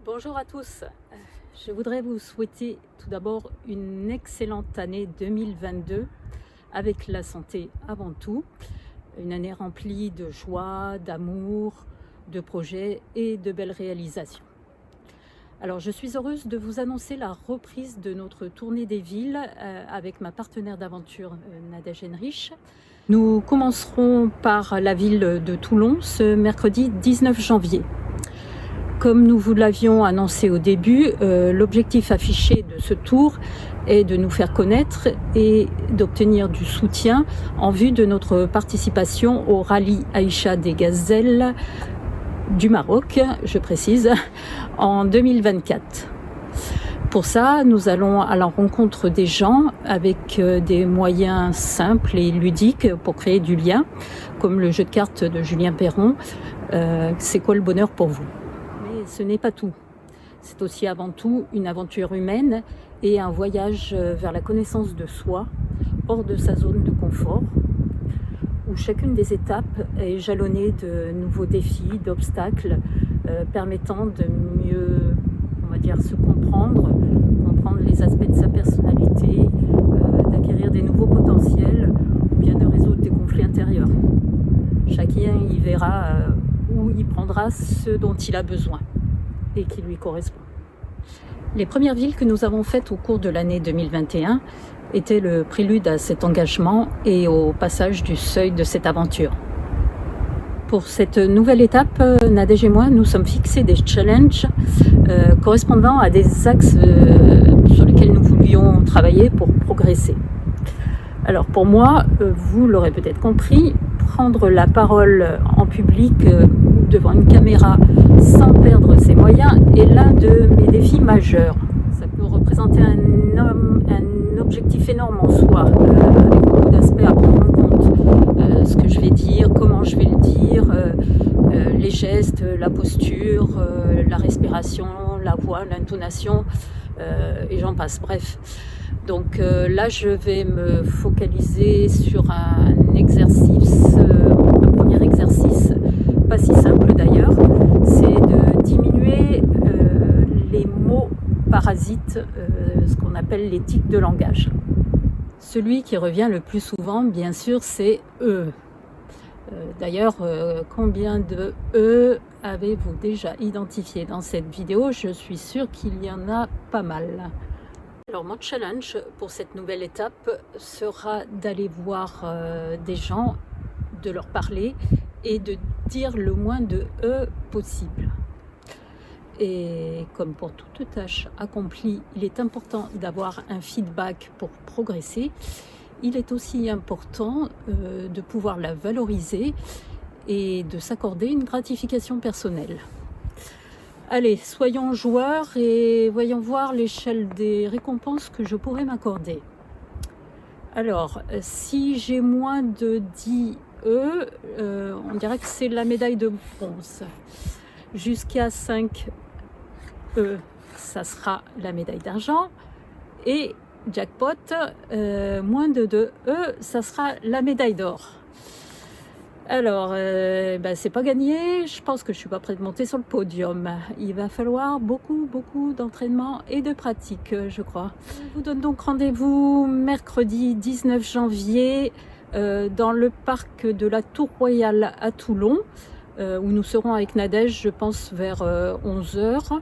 Bonjour à tous, je voudrais vous souhaiter tout d'abord une excellente année 2022 avec la santé avant tout, une année remplie de joie, d'amour, de projets et de belles réalisations. Alors je suis heureuse de vous annoncer la reprise de notre tournée des villes avec ma partenaire d'aventure Nadège Henrich. Nous commencerons par la ville de Toulon ce mercredi 19 janvier. Comme nous vous l'avions annoncé au début, l'objectif affiché de ce tour est de nous faire connaître et d'obtenir du soutien en vue de notre participation au rallye Aïcha des Gazelles du Maroc, je précise, en 2024. Pour ça, nous allons à la rencontre des gens avec des moyens simples et ludiques pour créer du lien, comme le jeu de cartes de Julien Perron, C'est quoi le bonheur pour vous ? Mais ce n'est pas tout. C'est aussi avant tout une aventure humaine et un voyage vers la connaissance de soi, hors de sa zone de confort, où chacune des étapes est jalonnée de nouveaux défis, d'obstacles permettant de mieux, se comprendre les aspects de sa personnalité, d'acquérir des nouveaux potentiels ou bien de résoudre des conflits intérieurs. Chacun y verra où il prendra ce dont il a besoin et qui lui correspond. Les premières villes que nous avons faites au cours de l'année 2021 étaient le prélude à cet engagement et au passage du seuil de cette aventure. Pour cette nouvelle étape, Nadège et moi, nous sommes fixés des challenges correspondant à des axes sur lesquels nous voulions travailler pour progresser. Alors pour moi, vous l'aurez peut-être compris, prendre la parole en public devant une caméra sans perdre ses moyens est l'un de mes défis majeurs. Ça peut représenter un objectif énorme en soi, avec beaucoup d'aspects à prendre en compte. Ce que je vais dire, comment je vais le dire, les gestes, la posture, la respiration, la voix, l'intonation, et j'en passe, bref. Donc là, je vais me focaliser sur un premier exercice, pas si simple d'ailleurs, c'est de diminuer les mots parasites, ce qu'on appelle les tics de langage. Celui qui revient le plus souvent, bien sûr, c'est « eux ». D'ailleurs, combien de « eux » avez-vous déjà identifié dans cette vidéo? Je suis sûre qu'il y en a pas mal. Alors mon challenge pour cette nouvelle étape sera d'aller voir des gens, de leur parler et de dire le moins de « eux » possible. Et comme pour toute tâche accomplie, il est important d'avoir un feedback pour progresser. Il est aussi important de pouvoir la valoriser et de s'accorder une gratification personnelle. Allez, soyons joueurs et voyons voir l'échelle des récompenses que je pourrais m'accorder. Alors, si j'ai moins de 10 E, on dirait que c'est la médaille de bronze. Jusqu'à 5 E, ça sera la médaille d'argent. Et jackpot, moins de 2 E, ça sera la médaille d'or. Alors, c'est pas gagné, je pense que je suis pas prête de monter sur le podium. Il va falloir beaucoup d'entraînement et de pratique, je crois. Je vous donne donc rendez-vous mercredi 19 janvier dans le parc de la Tour Royale à Toulon, où nous serons avec Nadège, je pense, vers 11h.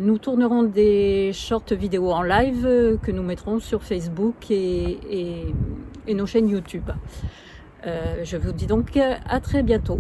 Nous tournerons des shorts vidéo en live que nous mettrons sur Facebook et nos chaînes YouTube. Je vous dis donc à très bientôt.